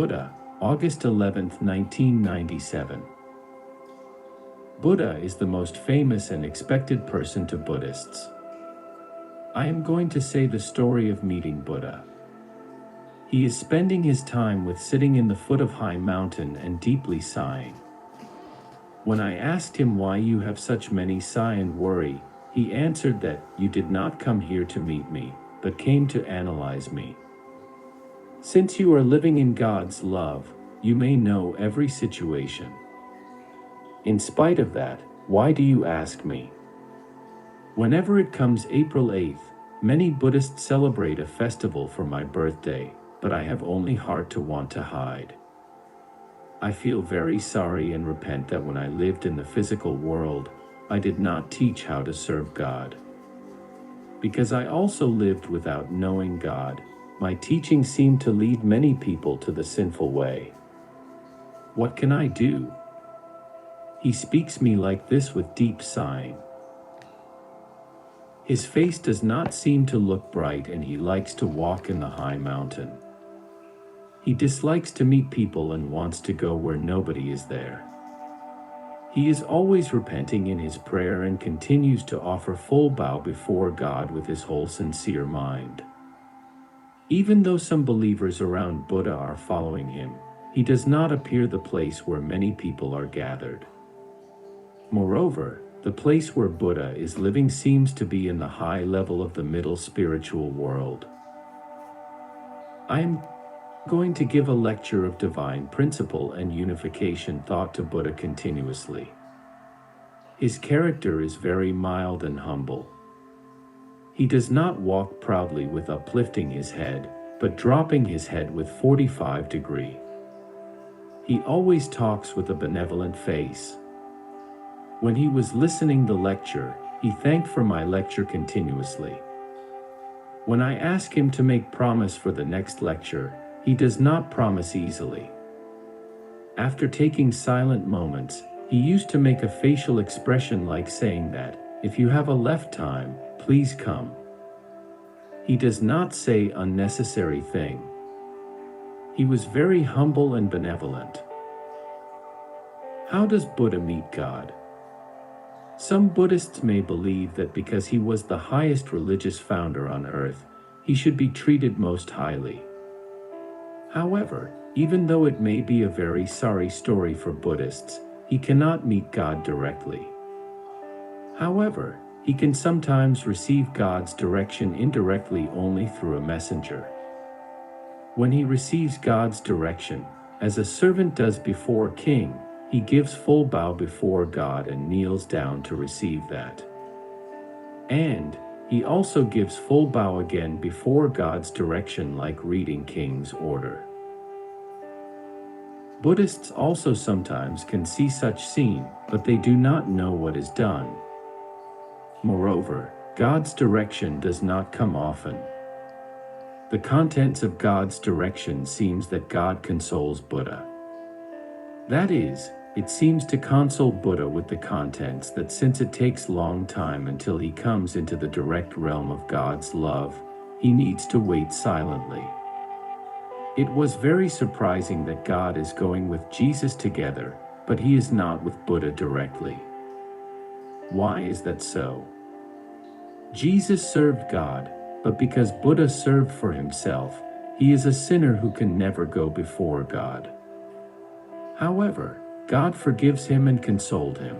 Budha, August 11, 1997. Budha is the most famous and expected person to Buddhists. I am going to say the story of meeting Budha. He is spending his time with sitting in the foot of high mountain and deeply sighing. When I asked him why you have such many sigh and worry, he answered that you did not come here to meet me, but came to analyze me. Since you are living in God's love, you may know every situation. In spite of that, why do you ask me? Whenever it comes April 8th, many Buddhists celebrate a festival for my birthday, but I have only heart to want to hide. I feel very sorry and repent that when I lived in the physical world, I did not teach how to serve God. Because I also lived without knowing God, my teaching seemed to lead many people to the sinful way. What can I do? He speaks me like this with deep sighing. His face does not seem to look bright and he likes to walk in the high mountain. He dislikes to meet people and wants to go where nobody is there. He is always repenting in his prayer and continues to offer full bow before God with his whole sincere mind. Even though some believers around Budha are following him, he does not appear the place where many people are gathered. Moreover, the place where Budha is living seems to be in the high level of the middle spiritual world. I am going to give a lecture of divine principle and unification thought to Budha continuously. His character is very mild and humble. He does not walk proudly with uplifting his head, but dropping his head with 45 degrees. He always talks with a benevolent face. When he was listening the lecture, he thanked for my lecture continuously. When I ask him to make promise for the next lecture, he does not promise easily. After taking silent moments, he used to make a facial expression like saying that, if you have a left time, please come. He does not say unnecessary thing. He was very humble and benevolent. How does Budha meet God? Some Buddhists may believe that because he was the highest religious founder on earth, he should be treated most highly. However, even though it may be a very sorry story for Buddhists, he cannot meet God directly. However, he can sometimes receive God's direction indirectly only through a messenger. When he receives God's direction, as a servant does before a king, he gives full bow before God and kneels down to receive that. And he also gives full bow again before God's direction like reading king's order. Buddhists also sometimes can see such scene, but they do not know what is done. Moreover, God's direction does not come often. The contents of God's direction seems that God consoles Budha. That is, it seems to console Budha with the contents that since it takes long time until he comes into the direct realm of God's love, he needs to wait silently. It was very surprising that God is going with Jesus together, but he is not with Budha directly. Why is that so? Jesus served God, but because Budha served for himself, he is a sinner who can never go before God. However, God forgives him and consoled him.